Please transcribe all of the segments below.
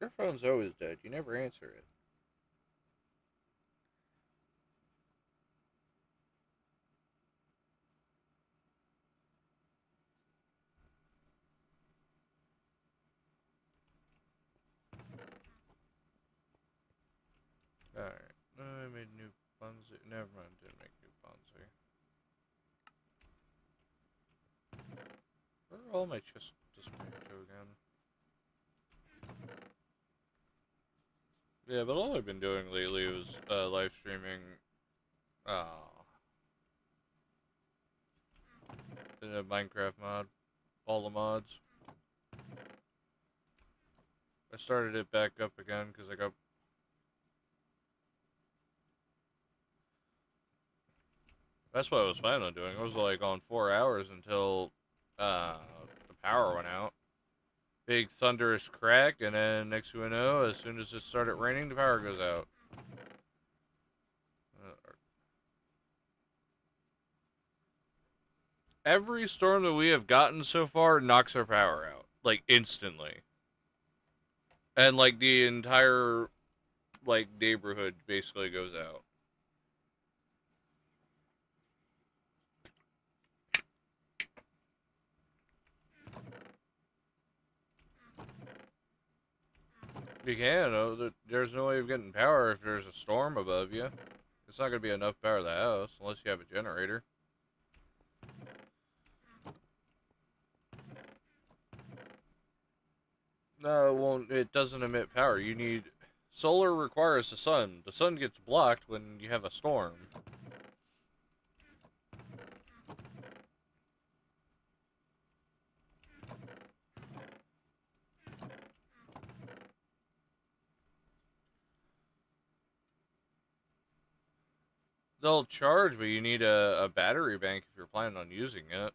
Your phone's always dead. You never answer it. Alright. I made new Bonzi. Never mind, didn't make new Bonzi. Where are all my chests disappeared to again? Yeah, but all I've been doing lately was live streaming the Minecraft mod. All the mods. I started it back up again because I got. That's what I was planning on doing. I was like on 4 hours until the power went out. Big thunderous crack, and then next thing you know, as soon as it started raining, the power goes out. Every storm that we have gotten so far knocks our power out, like instantly, and like the entire like neighborhood basically goes out. You can. There's no way of getting power if there's a storm above you. It's not going to be enough power to the house unless you have a generator. No, it won't. It doesn't emit power. You need solar requires the sun. The sun gets blocked when you have a storm. They'll charge, but you need a battery bank if you're planning on using it.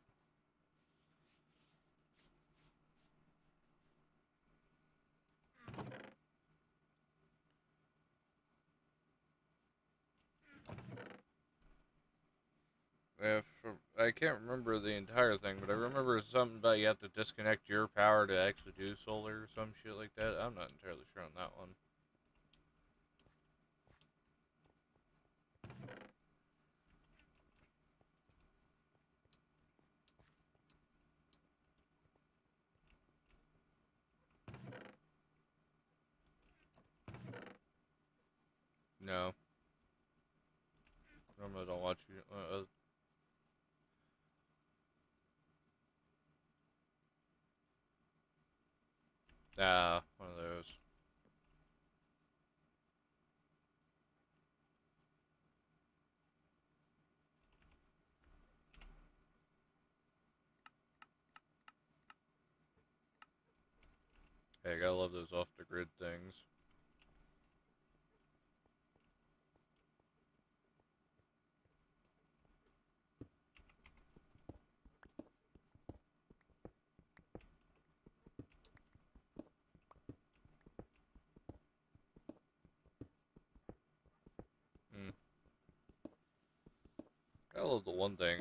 If I can't remember the entire thing, but I remember something about you have to disconnect your power to actually do solar or some shit like that. I'm not entirely sure on that one. No, normally don't watch you. Nah, one of those. Hey, I gotta love those off the grid things. Mm. I love the one thing.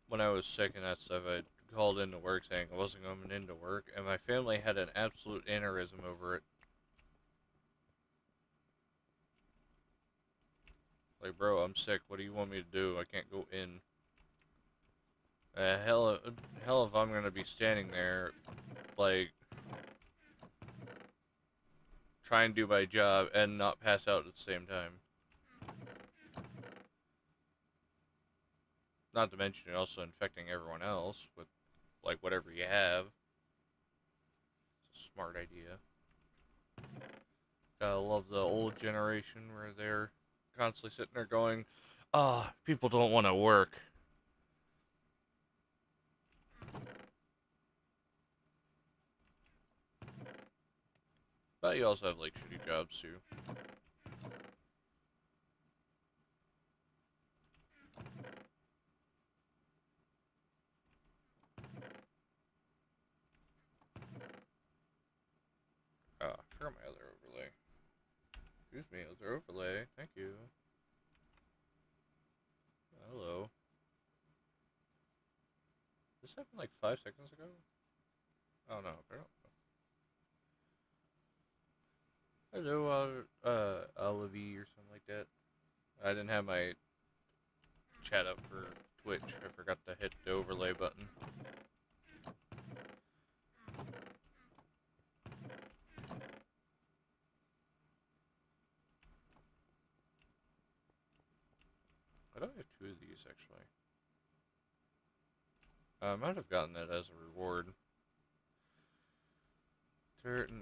When I was sick and that stuff, I called into work saying I wasn't coming into work, and my family had an absolute aneurysm over it. Like, bro, I'm sick. What do you want me to do? I can't go in. Hell, if I'm gonna be standing there, like, trying to do my job and not pass out at the same time. Not to mention you're also infecting everyone else with, like, whatever you have. It's a smart idea. I love the old generation where they're constantly sitting there going, "Ah, oh, people don't want to work." But you also have like shitty jobs too. Oh, I forgot my other overlay. Excuse me, other overlay. Thank you. Hello. This happened like 5 seconds ago? Oh no, apparently. Hello, Olivie or something like that. I didn't have my chat up for Twitch. I forgot to hit the overlay button. I don't have two of these actually. I might have gotten that as a reward.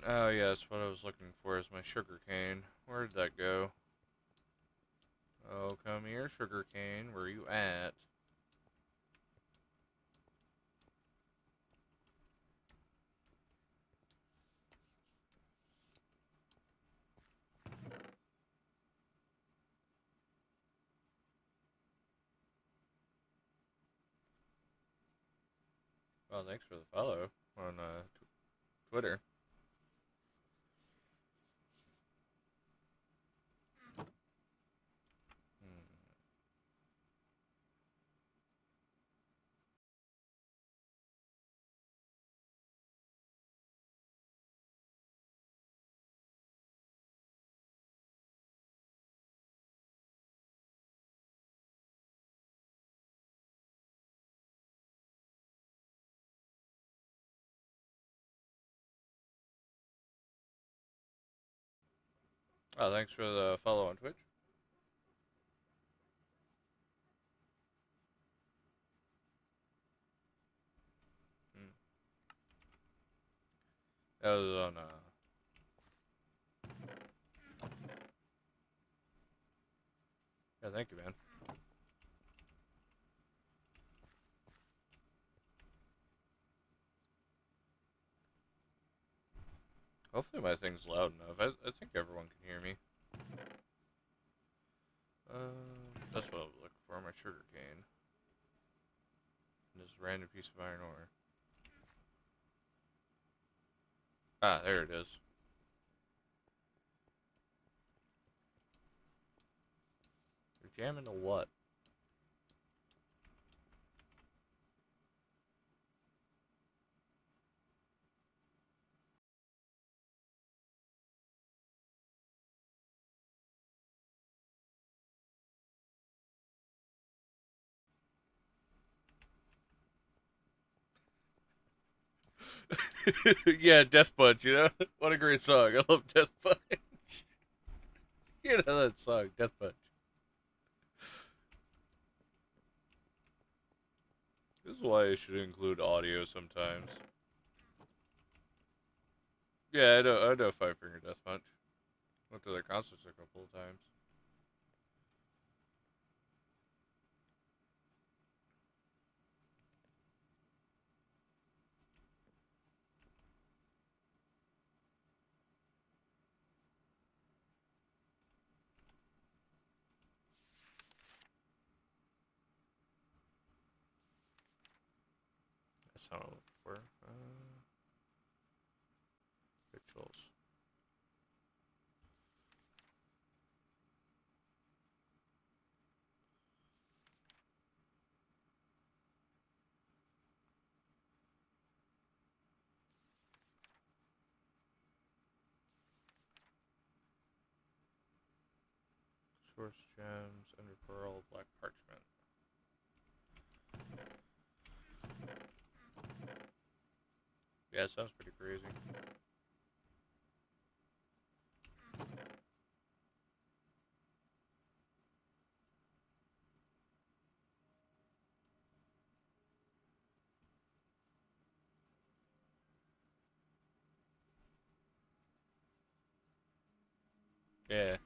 Oh yeah, that's what I was looking for. Is my sugar cane? Where did that go? Oh, come here, sugar cane. Where are you at? Well, thanks for the follow on Twitter. Hmm. Oh, thanks for the follow on Twitch. Hmm. That was on Yeah, thank you, man. Hopefully my thing's loud enough. I think everyone can hear me. That's what I was looking for, my sugar cane. And this random piece of iron ore. Ah, there it is. You're jamming to what? Yeah, Death Punch, you know? What a great song. I love Death Punch. You know that song, Death Punch. This is why I should include audio sometimes. Yeah, I know Five Finger Death Punch. Went to their concerts a couple of times. That's not what I'm looking for. Rituals. Source gems, Ender Pearl, Black Parchment. Yeah, it sounds pretty crazy. Yeah.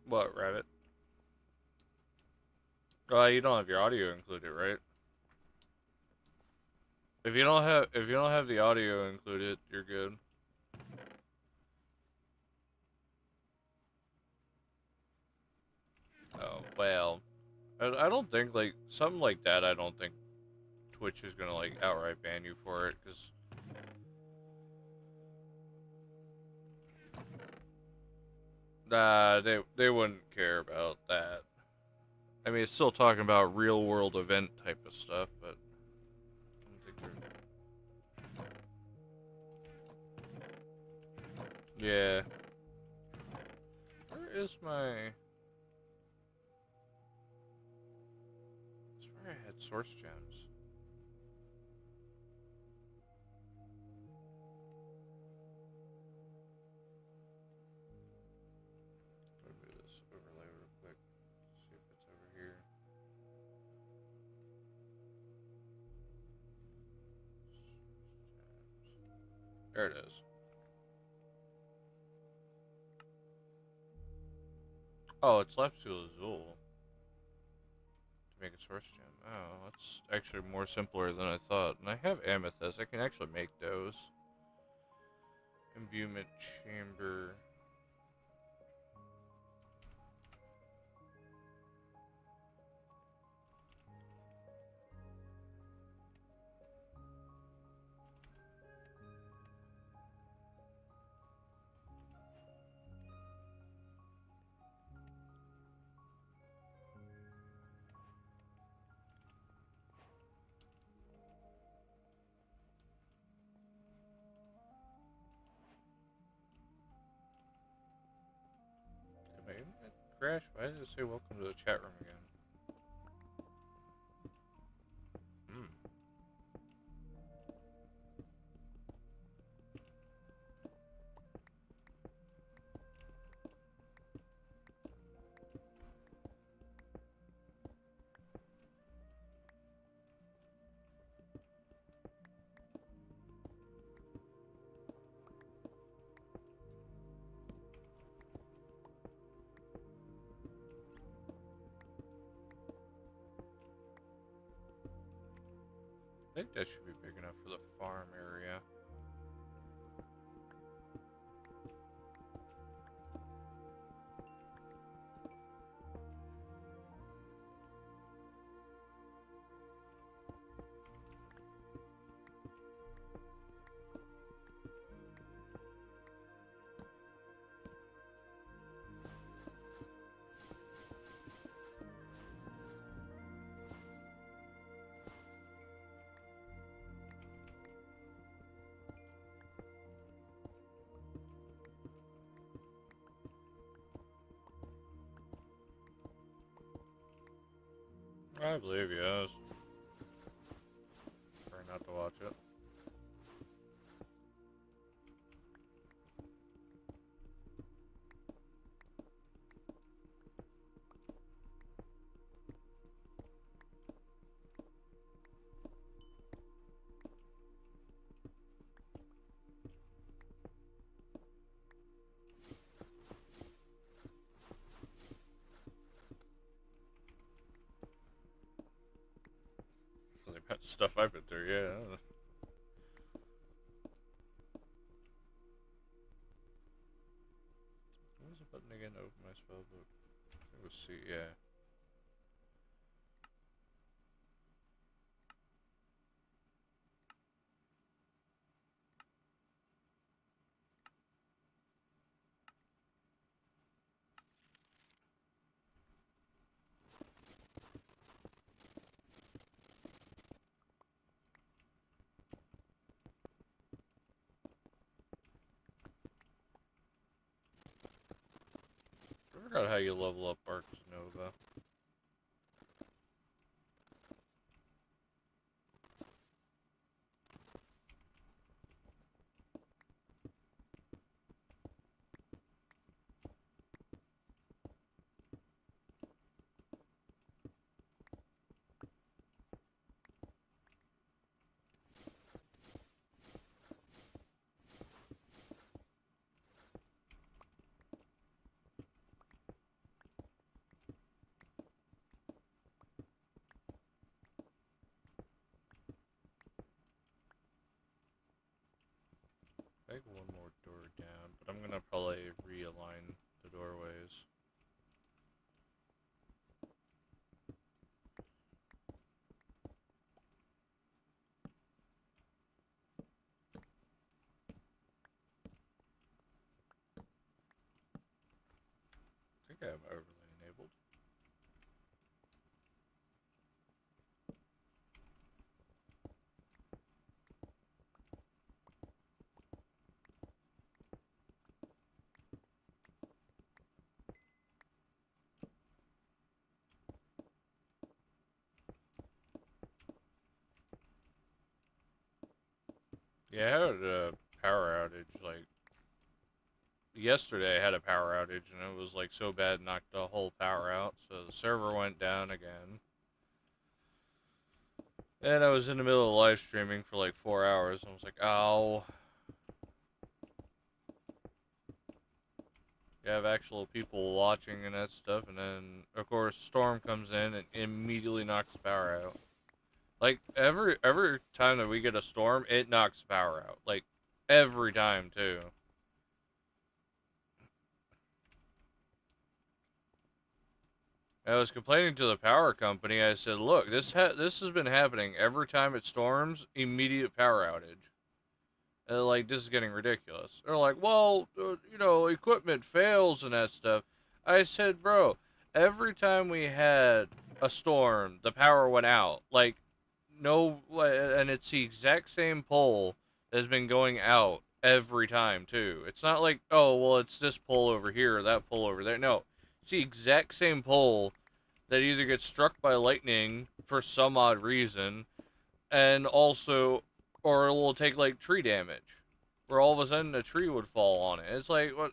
What, Rabbit? You don't have your audio included, right? If you don't have the audio included, you're good. Oh well, I don't think like something like that. I don't think Twitch is gonna like outright ban you for it, because nah, they wouldn't care about that. I mean, it's still talking about real world event type of stuff, but I don't think they're. Yeah. Where is my? That's where I had source gems. Let me do this overlay real quick. See if it's over here. There it is. Oh, it's left to Azul to make a source gem. Oh, that's actually more simpler than I thought. And I have amethyst. I can actually make those. Imbuement chamber. Did my internet crash? Why did it say welcome to the chat room again? Hmm. I think that should be big enough for the farm area. I believe you. I was trying not to watch it. For the amount of stuff I've been through, yeah. What was the button again to open my spell book? I think it was C, yeah. I forgot how you level up Arcs Nova. Yeah, but I'm gonna probably realign the doorways. I think I have overlay enabled. Yeah, I had a power outage, like, yesterday I had a power outage, and it was, like, so bad it knocked the whole power out, so the server went down again. And I was in the middle of live streaming for, like, 4 hours, and I was like, ow. You have actual people watching and that stuff, and then, of course, storm comes in and immediately knocks the power out. Like, every time that we get a storm, it knocks the power out. Like, every time, too. I was complaining to the power company. I said, look, this has been happening every time it storms, immediate power outage. Like, this is getting ridiculous. They're like, well, you know, equipment fails and that stuff. I said, bro, every time we had a storm, the power went out. Like, no, and it's the exact same pole that has been going out every time, too. It's not like, oh, well, it's this pole over here or that pole over there. No, it's the exact same pole that either gets struck by lightning for some odd reason, and also, or it will take like tree damage, where all of a sudden a tree would fall on it. It's like, what?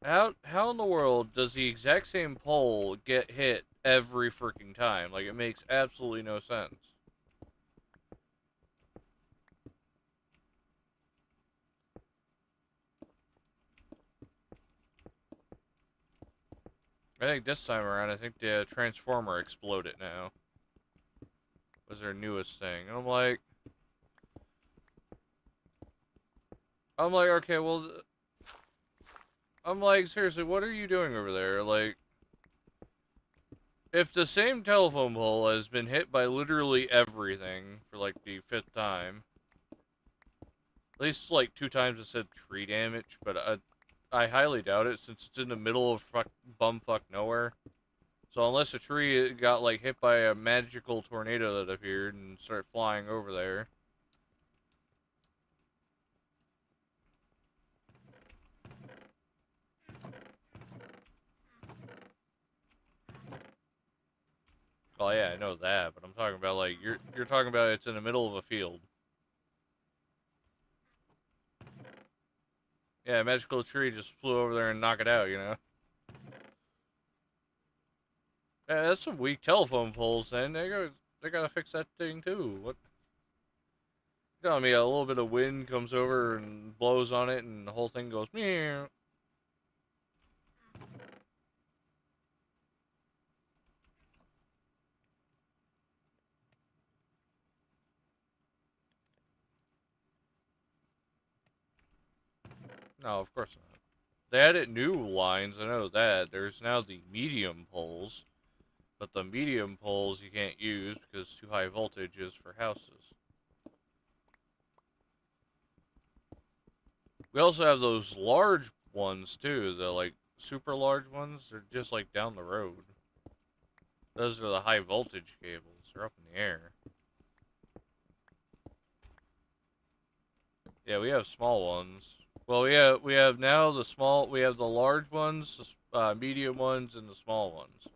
How in the world does the exact same pole get hit every freaking time? Like, it makes absolutely no sense. I think this time around, I think the transformer exploded now. Was their newest thing. And I'm like, okay, well, I'm like, seriously, what are you doing over there? Like, if the same telephone pole has been hit by literally everything for like the 5th time, at least like 2 times it said tree damage, but I highly doubt it since it's in the middle of bumfuck nowhere. So unless a tree got like hit by a magical tornado that appeared and started flying over there. Oh yeah, I know that, but I'm talking about like you're talking about it's in the middle of a field. Yeah, a magical tree just flew over there and knocked it out, you know. Yeah, that's some weak telephone poles. Then they gotta fix that thing too. What? Telling me a little bit of wind comes over and blows on it, and the whole thing goes meow. No, of course not. They added new lines. I know that. There's now the medium poles, but the medium poles you can't use because it's too high voltages for houses. We also have those large ones too. The like super large ones. They're just like down the road. Those are the high voltage cables. They're up in the air. Yeah, we have small ones. Well, we have now the small. We have the large ones, the medium ones, and the small ones.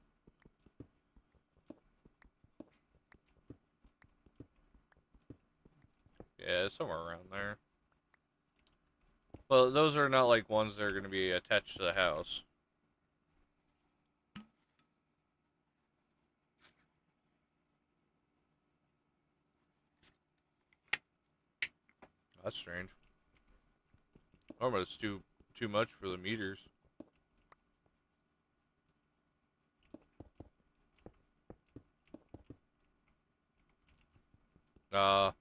Yeah, somewhere around there. Well, those are not like ones that are going to be attached to the house. That's strange. Oh, but it's too much for the meters. Uh,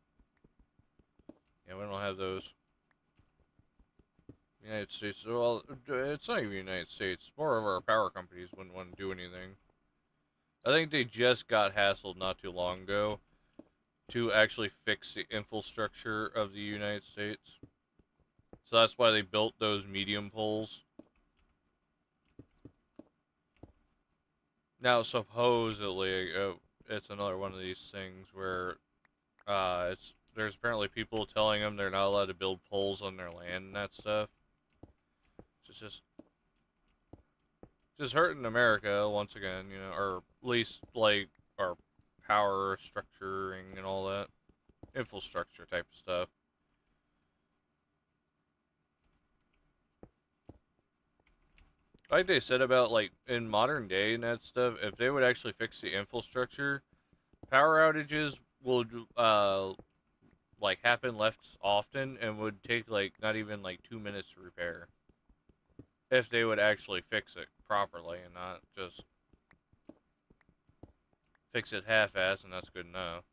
yeah, we don't have those. United States. Well, it's not even United States. More of our power companies wouldn't want to do anything. I think they just got hassled not too long ago to actually fix the infrastructure of the United States. So that's why they built those medium poles. Now, supposedly, it's another one of these things where there's apparently people telling them they're not allowed to build poles on their land and that stuff. It's just hurting America once again, you know, or at least like our power structuring and all that infrastructure type of stuff. Like they said about like in modern day and that stuff, if they would actually fix the infrastructure, power outages would like happen less often and would take like not even like 2 minutes to repair if they would actually fix it properly and not just fix it half-ass and that's good enough.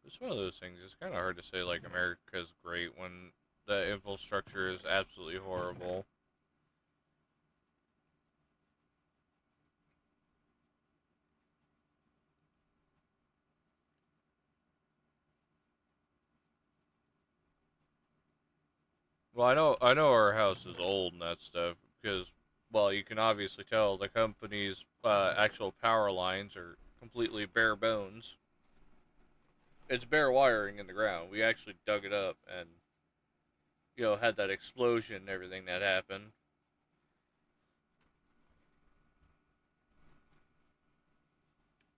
It's one of those things. It's kind of hard to say like America's great when the infrastructure is absolutely horrible. Well, I know our house is old and that stuff because, well, you can obviously tell the company's actual power lines are completely bare bones. It's bare wiring in the ground. We actually dug it up and, you know, had that explosion and everything that happened.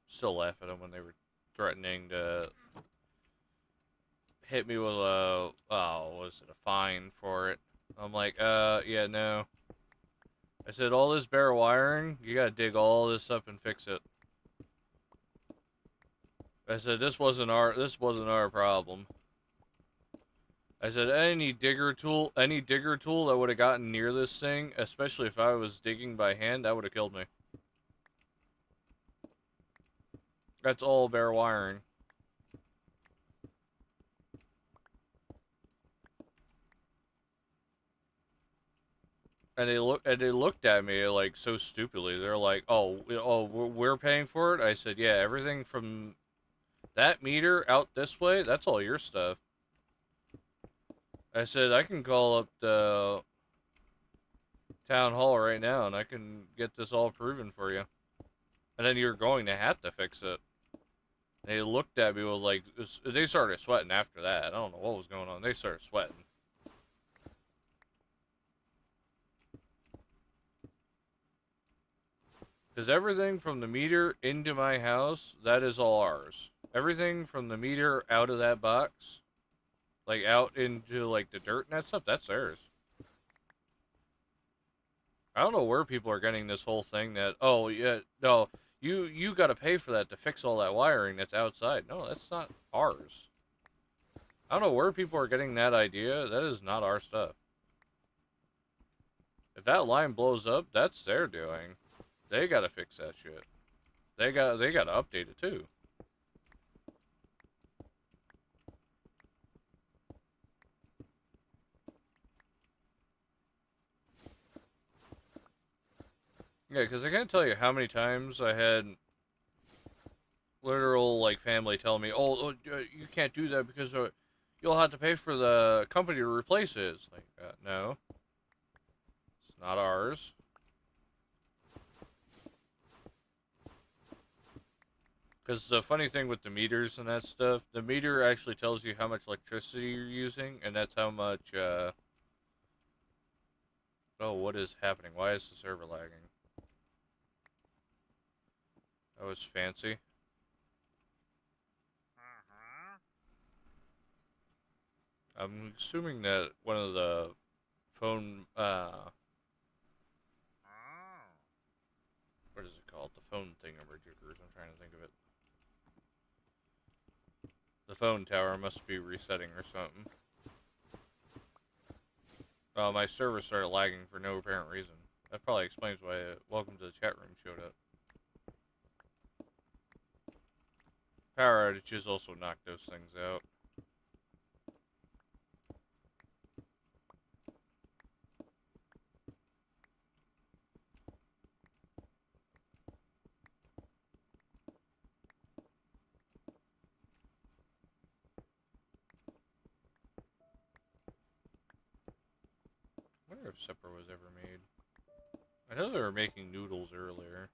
Still laugh at them when they were threatening to hit me with a, oh, was it a fine for it? I'm like, yeah, no. I said, all this bare wiring, you gotta dig all this up and fix it. I said, this wasn't our problem. I said, any digger tool that would have gotten near this thing, especially if I was digging by hand, that would have killed me. That's all bare wiring. And they looked at me like so stupidly. They're like, "Oh, we're paying for it." I said, "Yeah, everything from that meter out this way, that's all your stuff." I said, "I can call up the town hall right now and I can get this all proven for you." And then you're going to have to fix it. They looked at me with like, they started sweating after that. I don't know what was going on. They started sweating. Because everything from the meter into my house, that is all ours. Everything from the meter out of that box, like out into like the dirt and that stuff, that's theirs. I don't know where people are getting this whole thing that, oh yeah, no, you got to pay for that to fix all that wiring that's outside. No, that's not ours. I don't know where people are getting that idea. That is not our stuff. If that line blows up, that's their doing. They got to fix that shit. They got to update it too. Yeah, because I can't tell you how many times I had literal like family tell me, "Oh, you can't do that because you'll have to pay for the company to replace it." It's like, no, it's not ours. Because the funny thing with the meters and that stuff, the meter actually tells you how much electricity you're using, and that's how much. Oh, what is happening? Why is the server lagging? That was fancy. I'm assuming that one of the phone, what is it called? The phone thingamajiggers. I'm trying to think of it. The phone tower must be resetting or something. My server started lagging for no apparent reason. That probably explains why welcome to the chat room showed up. Power outages also knock those things out. I wonder if supper was ever made. I know they were making noodles earlier.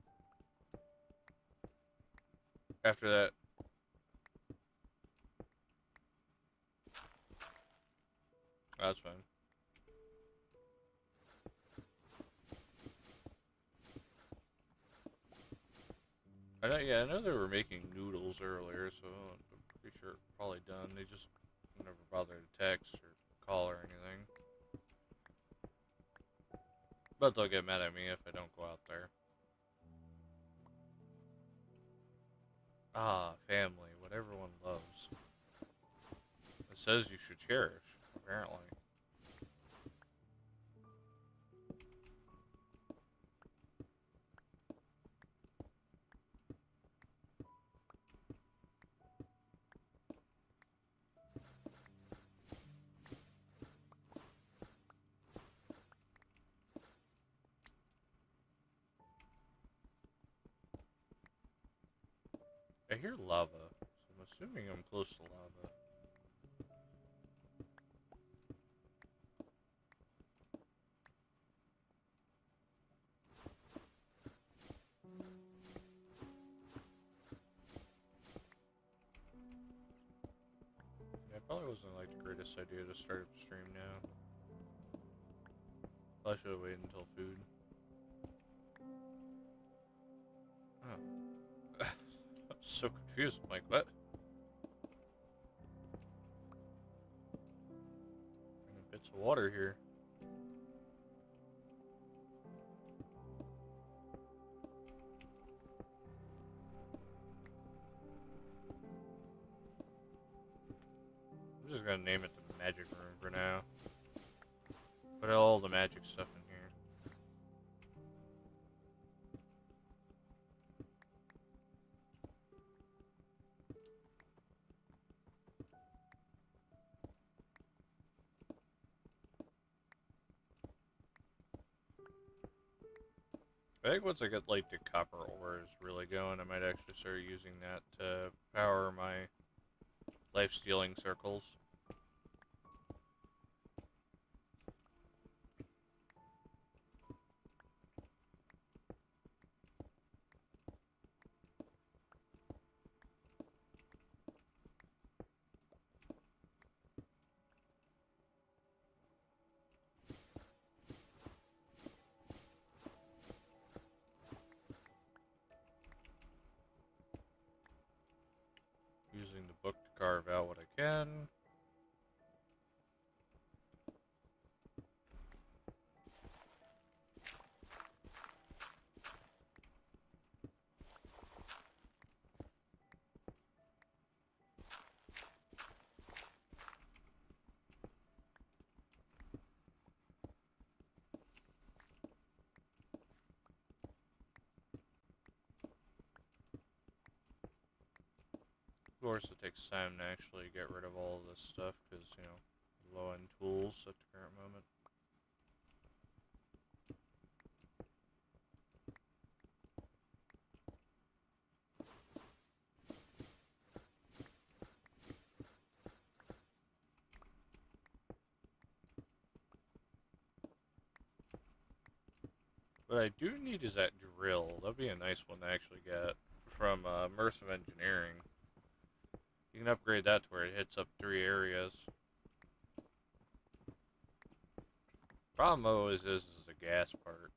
After that, that's fine. I know they were making noodles earlier, so I'm pretty sure it's probably done. They just never bothered to text or call or anything. But they'll get mad at me if I don't go out there. Ah, family, what everyone loves. It says you should cherish, apparently. I hear lava, so I'm assuming I'm close to lava. Yeah, it probably wasn't like the greatest idea to start up the stream now. I should have waited until food. Oh. I'm so confused. I'm like, what? Bits of water here. I'm just gonna name it the magic room for now. Put all the magic stuff in here. I think once I get like the copper ores really going, I might actually start using that to power my life stealing circles. Using the book to carve out what I can. Of course, it takes time to actually get rid of all of this stuff because, you know, low-end tools at the current moment. What I do need is that drill. That'd be a nice one to actually get from Immersive Engineering. You can upgrade that to where it hits up 3 areas. Problem always is the gas part.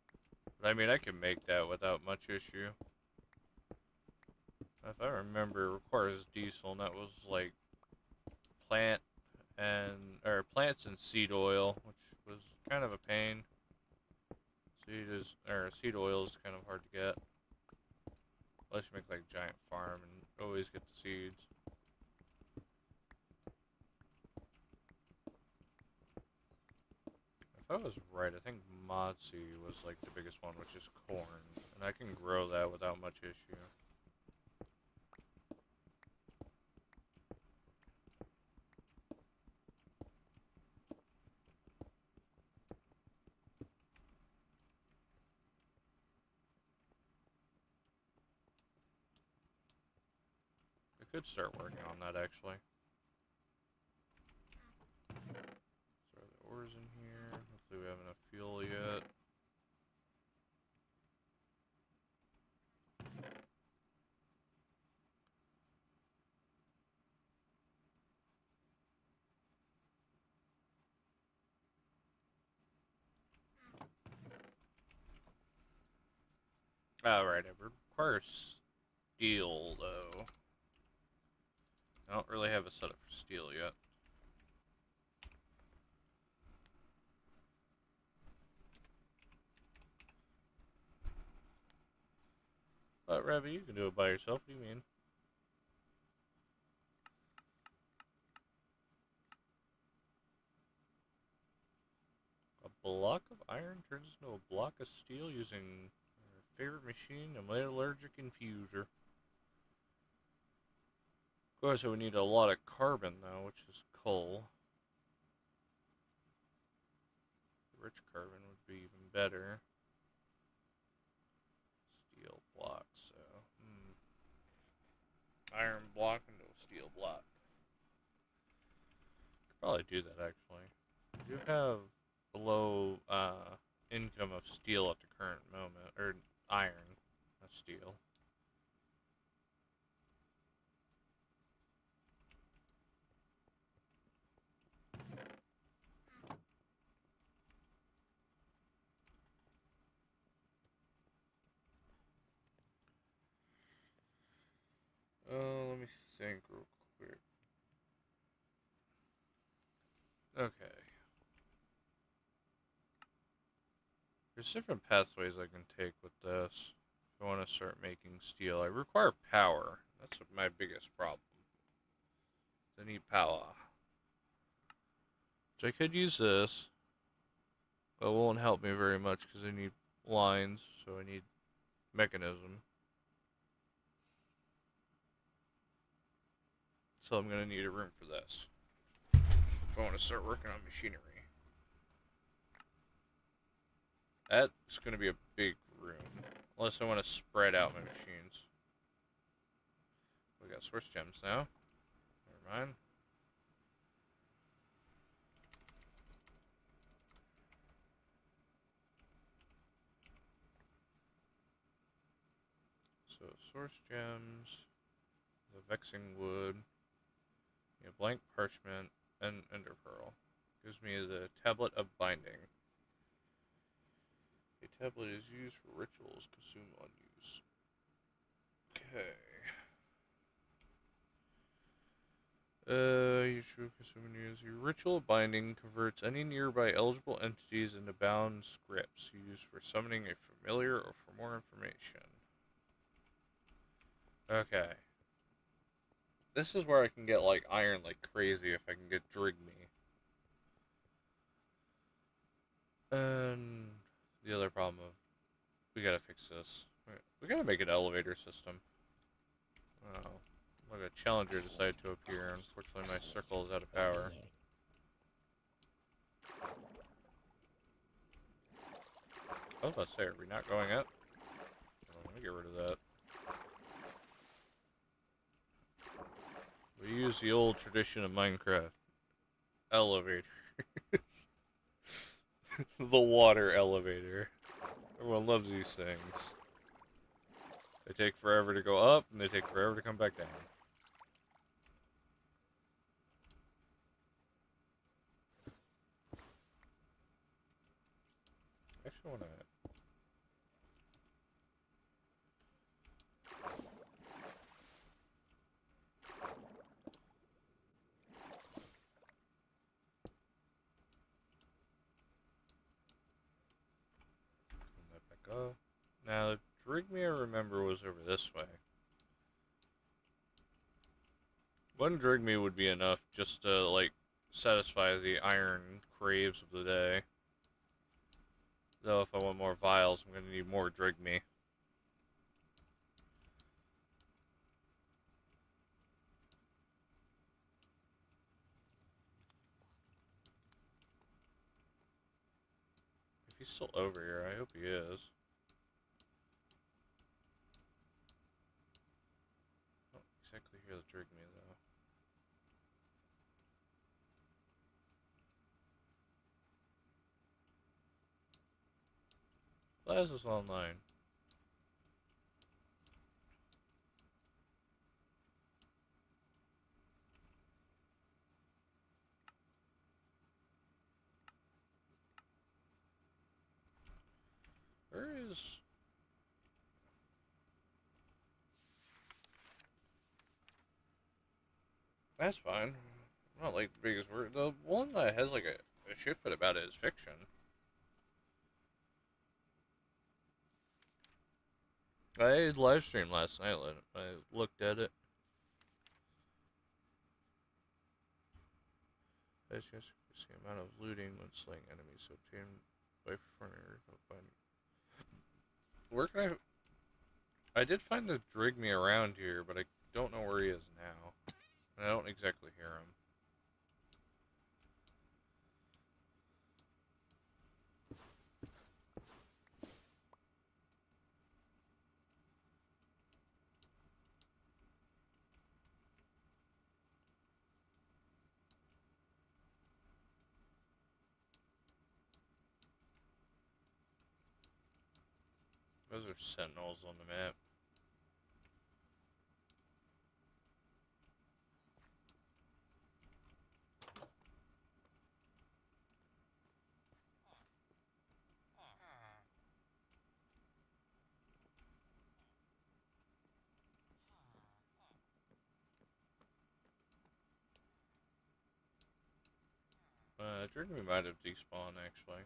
But I mean, I can make that without much issue. If I remember, it requires diesel, and that was like plants and seed oil, which was kind of a pain. Seed oil is kind of hard to get. Unless you make like a giant farm and always get the seeds. If I was right. I think Motzi was like the biggest one, which is corn. And I can grow that without much issue. I could start working on that actually. Throw the ores in here. Hopefully we have enough fuel yet. Alright, it requires steel though. I don't really have a setup for steel yet. But Rabbit, you can do it by yourself. What do you mean? A block of iron turns into a block of steel using our favorite machine, a metallurgic infuser. Of course, it would need a lot of carbon though, which is coal. Rich carbon would be even better. Steel block, so iron block into a steel block. Could probably do that actually. I do have a low income of steel at the current moment, or iron, not steel. Let me think real quick. Okay. There's different pathways I can take with this. If I want to start making steel, I require power. That's my biggest problem. I need power. So I could use this, but it won't help me very much because I need lines, so I need mechanism. So I'm going to need a room for this if I want to start working on machinery. That's going to be a big room, unless I want to spread out my machines. We got source gems now. Never mind. So source gems, the vexing wood, blank parchment, and ender pearl. Gives me the tablet of binding. A tablet is used for rituals, consume on use. Okay. You should consume and use. Your ritual of binding converts any nearby eligible entities into bound scripts used for summoning a familiar or for more information. Okay. This is where I can get like iron like crazy if I can get Drigme. And the other problem of we gotta fix this. We gotta make an elevator system. Oh, look, a challenger decided to appear. Unfortunately, my circle is out of power. I was about to say, are we not going up? Oh, let me get rid of that. We use the old tradition of Minecraft. Elevator. The water elevator. Everyone loves these things. They take forever to go up, and they take forever to come back down. I actually want to... Turn that back up. Now, Drigme, I remember, was over this way. One Drigme would be enough just to, like, satisfy the iron craves of the day. know if I want more vials, I'm gonna need more drink me. If he's still over here, I hope he is. I don't exactly hear the drink me though. Plaza's online. Where is... That's fine. Not like the biggest word. The one that has like a shit fit about it is fiction. I live streamed last night. I looked at it. I just the amount of looting when slaying enemies obtained by performing binding. Where can I did find the Drigme around here, but I don't know where he is now. And I don't exactly hear him. Those are sentinels on the map. Drigme might have despawned actually.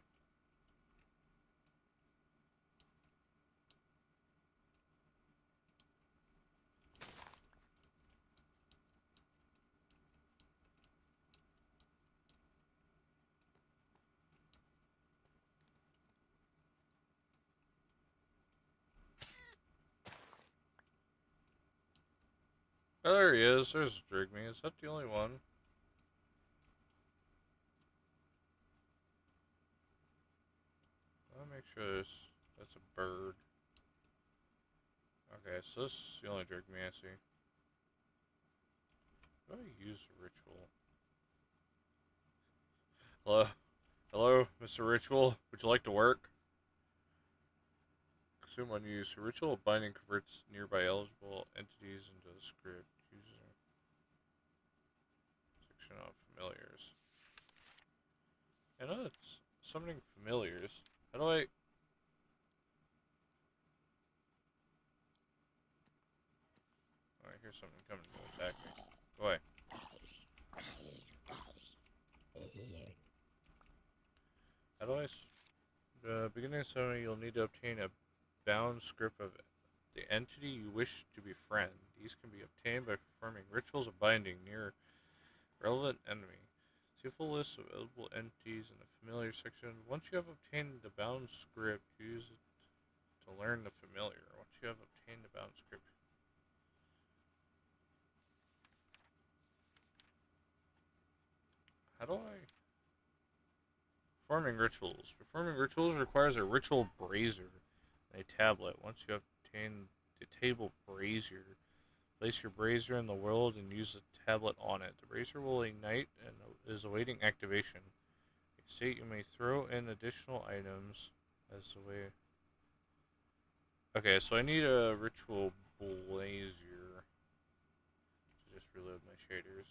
Oh, there he is. There's Drigme. Is that the only one? I'll make sure that's a bird. Okay, so this is the only Drigme I see. How do I use a ritual? Hello? Hello, Mr. Ritual? Would you like to work? Consume unused. A ritual binding converts nearby eligible entities into the script. Using section of familiars. I know it's summoning familiars. How do I... Oh, I hear something coming to attack me. Go away. How do I... beginning of summoning, you'll need to obtain a bound script of the entity you wish to befriend. These can be obtained by performing rituals of binding near relevant enemy. See a full list of eligible entities in the familiar section. Once you have obtained the bound script, use it to learn the familiar. Once you have obtained the bound script. How do I... Performing rituals. Performing rituals requires a ritual brazier and a tablet. Once you have obtained the table brazier, place your brazier in the world and use the tablet on it. The brazier will ignite and is awaiting activation. A state you may throw in additional items as the way... Okay, so I need a ritual brazier to just reload my shaders.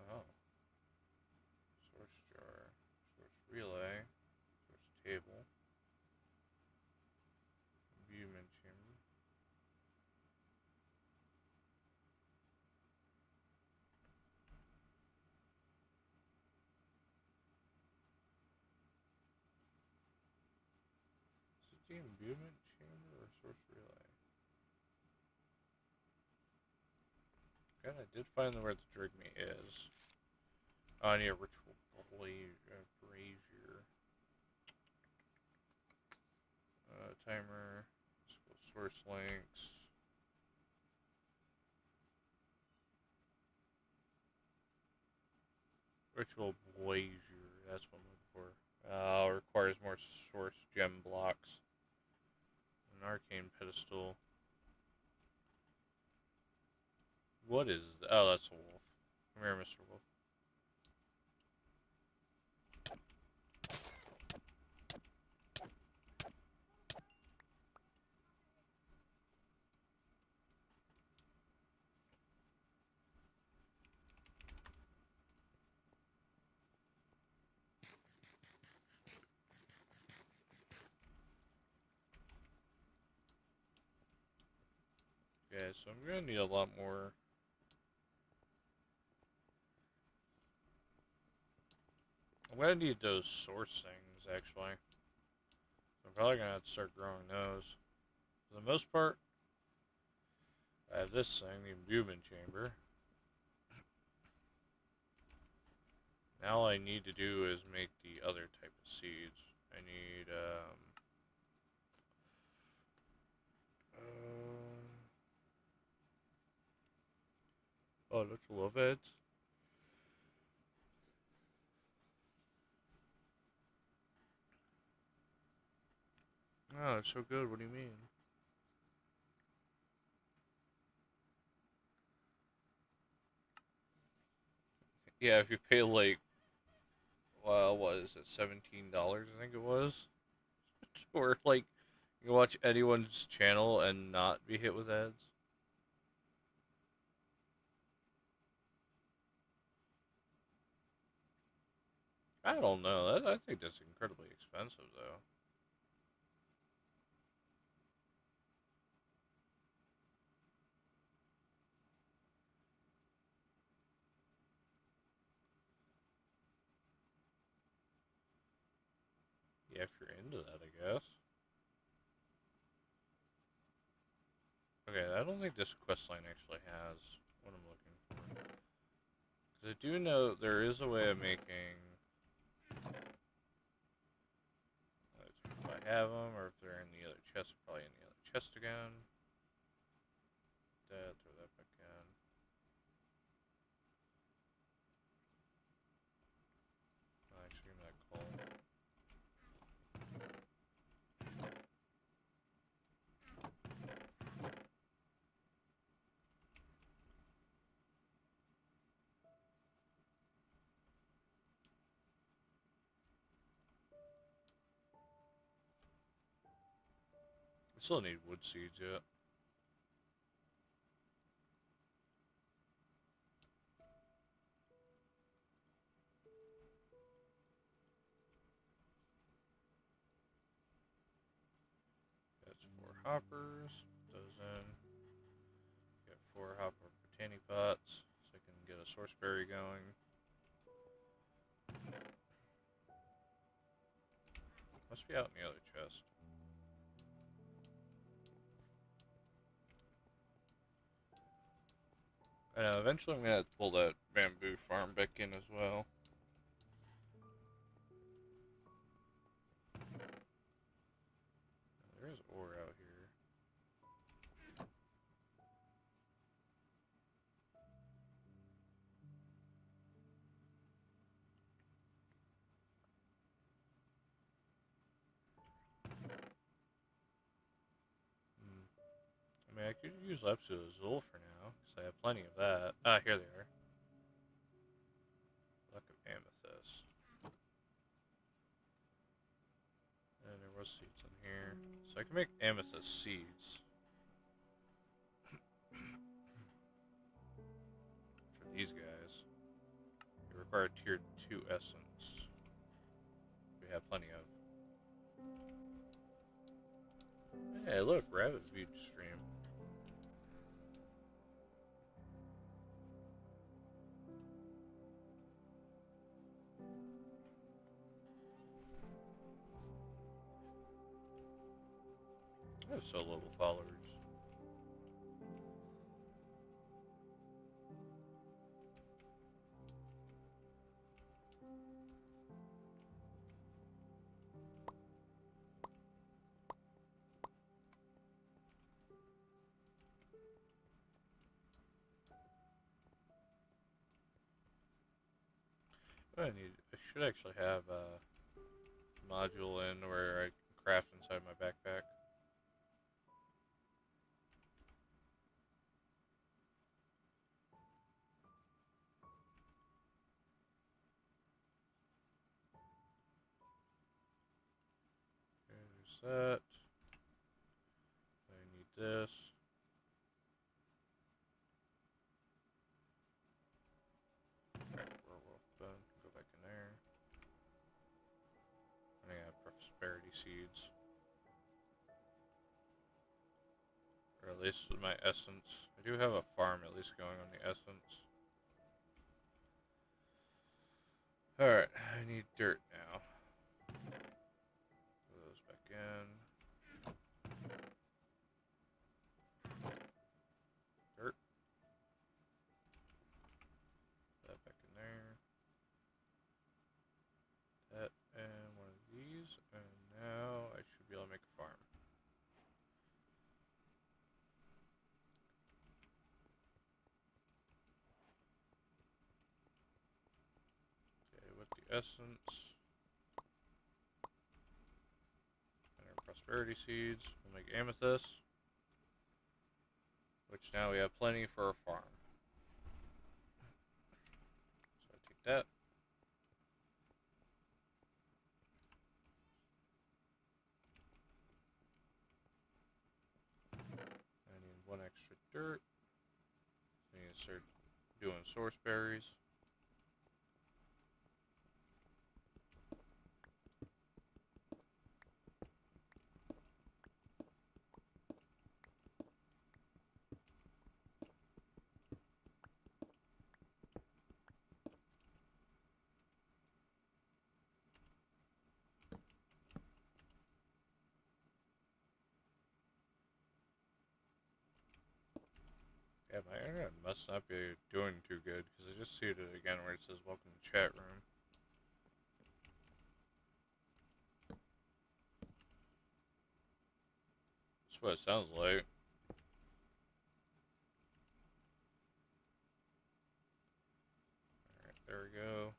Oh. Source jar, source relay, source table, imbuement chamber. Is it the imbuement chamber or source relay? God, I did find where the Drigme is. Oh, I need a ritual brazier. Timer. Source links. Ritual brazier. That's what I'm looking for. Requires more source gem blocks. An arcane pedestal. What is... Oh, that's a wolf. Come here, Mr. Wolf. Okay, so I'm gonna need a lot more... I'm gonna need those source things, actually. I'm probably gonna have to start growing those. For the most part, I have this thing, the imbuement chamber. Now all I need to do is make the other type of seeds. I need, oh, don't you love it? Oh, it's so good, what do you mean? Yeah, if you pay like, well, what is it, $17, I think it was? Or like, you can watch anyone's channel and not be hit with ads. I don't know. I think that's incredibly expensive, though. Yeah, if you're into that, I guess. Okay, I don't think this quest line actually has what I'm looking for. Because I do know there is a way of making... If I have them, or if they're in the other chest, probably in the other chest again. Throw that back in. Actually, give me that coal. I still need wood seeds yet. That's 4 hoppers. Put those in. Got 4 hopper botany pots, so I can get a source berry going. Must be out in the other chest. I know, eventually I'm gonna have to pull that bamboo farm back in as well. There is ore out here. I mean, I could use Lepsu Azul for now, because I have plenty of that. Ah, here they are. Luck of Amethyst. And there was seeds in here. So I can make Amethyst seeds. For these guys. They require tier 2 essence. We have plenty of. Hey, look, rabbit viewed stream. I have so little followers. I should actually have a module in where I can craft inside my backpack. Okay, there's that. I need this. Alright, werewolf bone. Go back in there. And I have prosperity seeds. Or at least with my essence. I do have a farm at least going on the essence. Alright, I need dirt now. Put those back in. Dirt. That back in there. That and one of these. And now I should be able to make a farm. Okay, with the essence. And our prosperity seeds. We'll make amethyst. Which now we have plenty for a farm. So I take that. I need one extra dirt. I need to start doing source berries. Yeah, my internet must not be doing too good because I just see it again where it says welcome to chat room. That's what it sounds like. Alright, there we go.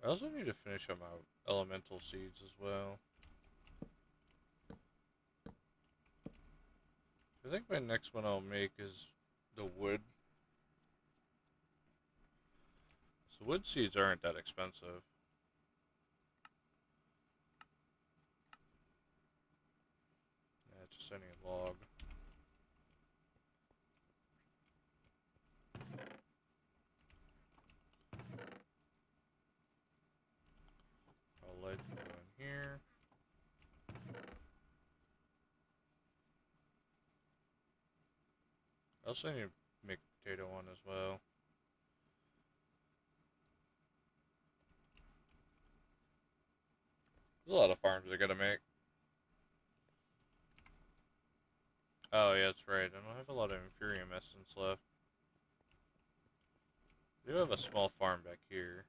I also need to finish up my elemental seeds as well. I think my next one I'll make is the wood. So wood seeds aren't that expensive. Yeah, just any log. I'll let you go in here. I also need to make a potato one as well. There's a lot of farms I gotta make. Oh yeah, that's right. I don't have a lot of Inferium essence left. I do have a small farm back here.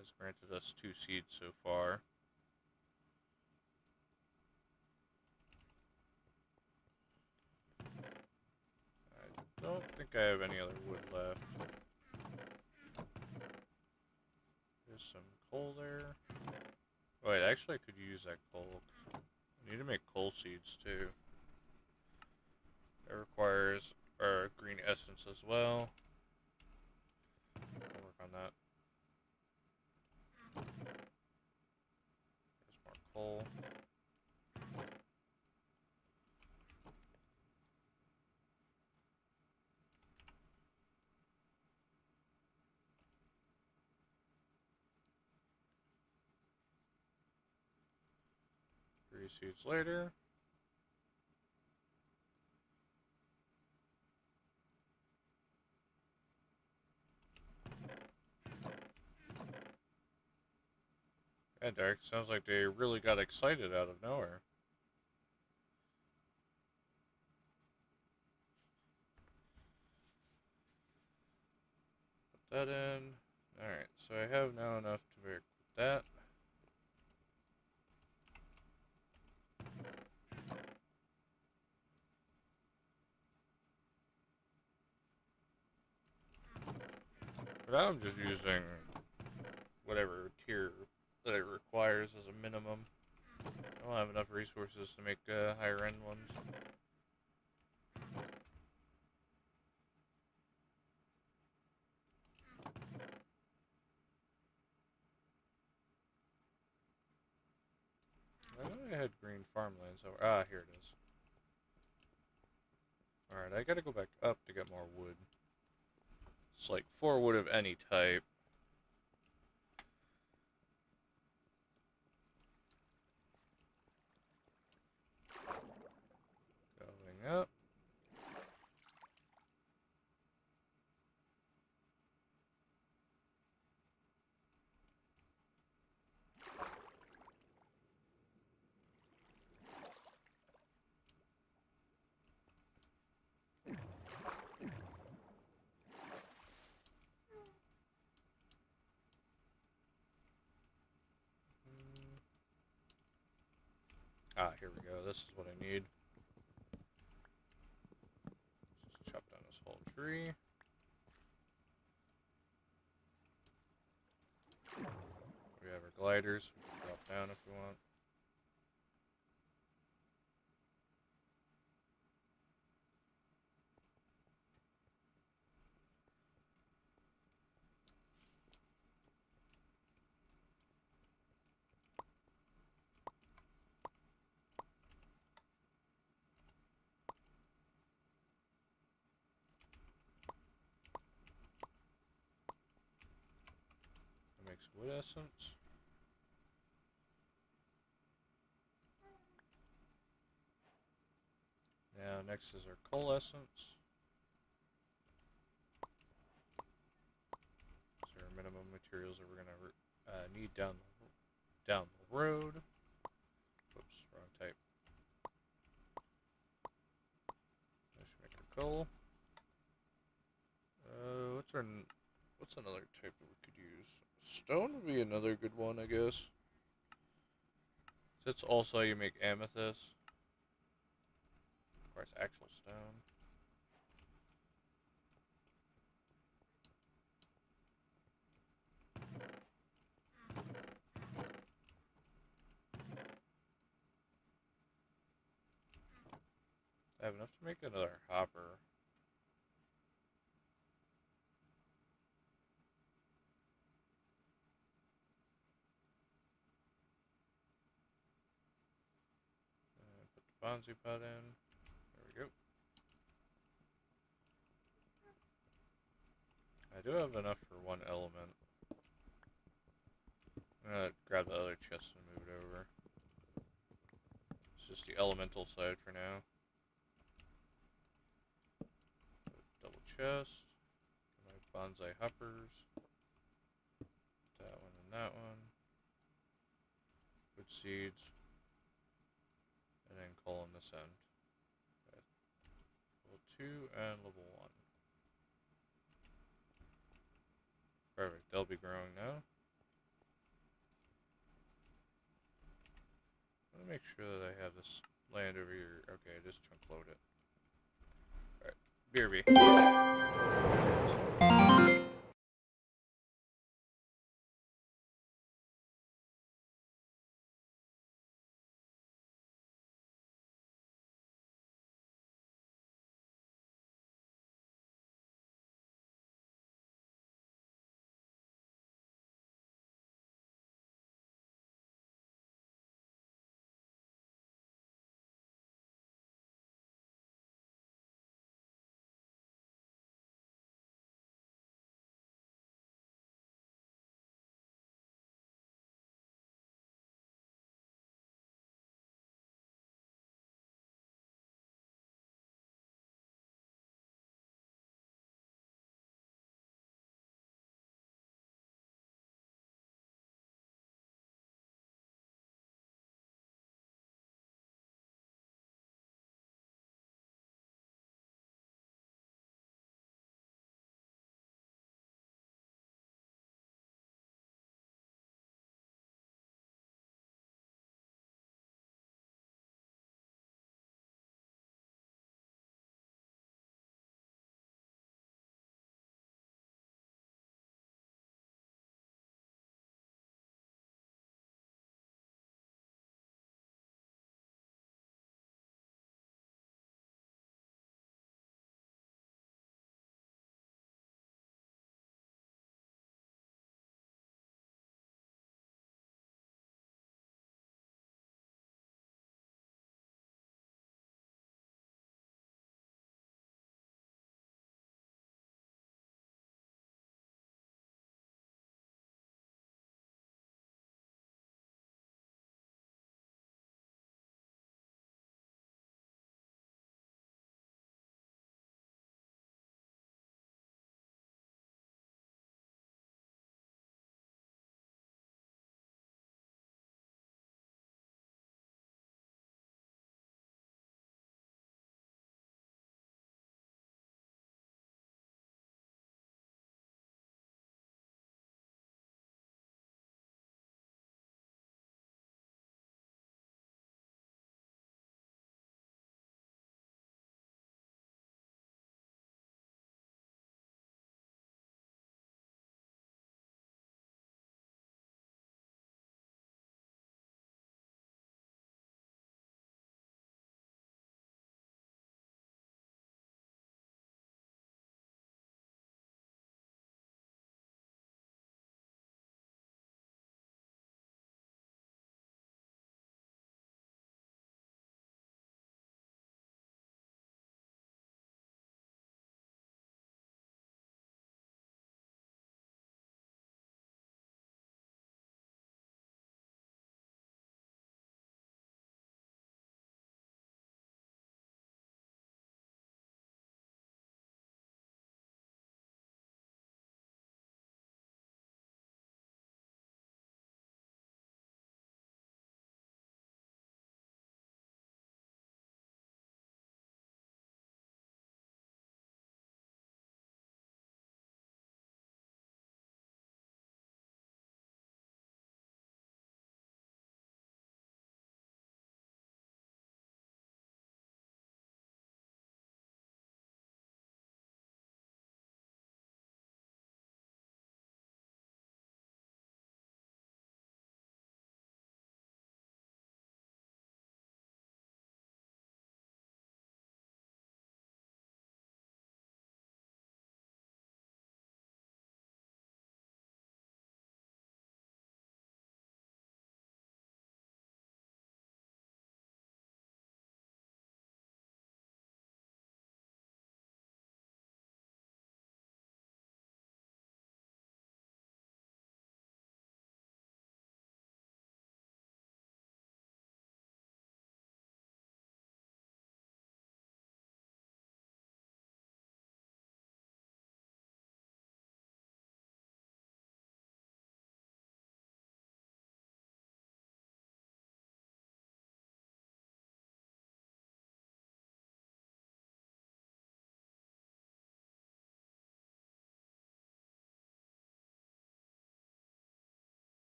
It's granted us 2 seeds so far. I don't think I have any other wood left. There's some coal there. Wait, actually I could use that coal. I need to make coal seeds too. That requires our green essence as well. I'll work on that. There's more coal. 3 seeds later. Yeah, Derek, sounds like they really got excited out of nowhere. What that in. Alright, so I have now enough to work with that. But now I'm just using whatever tier that it requires as a minimum. I don't have enough resources to make higher end ones. I know I had green farmlands over. Ah, here it is. Alright, I gotta go back up to get more wood. It's like 4 wood of any type. Going up. Ah, here we go. This is what I need. Just chop down this whole tree. We have our gliders. We can drop down if we want. That makes wood essence. Now, next is our coal essence. These are our minimum materials that we're gonna need down the road. Whoops, wrong type. I should make our coal. What's another type that we could use? Stone would be another good one, I guess. That's also how you make amethyst. Of course, actual stone. I have enough to make another hopper. Put the bonsai pot in. There we go. I do have enough for one element. I'm gonna grab the other chest and move it over. It's just the elemental side for now. Double chest. My bonsai hoppers. That one and that one. Wood seeds. And then coal on this end. Okay. Level 2 and level 1. Perfect. They'll be growing now. Let me make sure that I have this land over here. Okay, just chunk load it. Alright. BRB.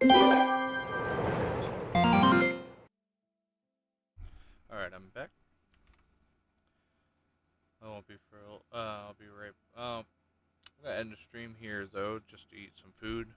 Alright, I'm back. I won't be for. I'll be right. I'm gonna end the stream here though, just to eat some food.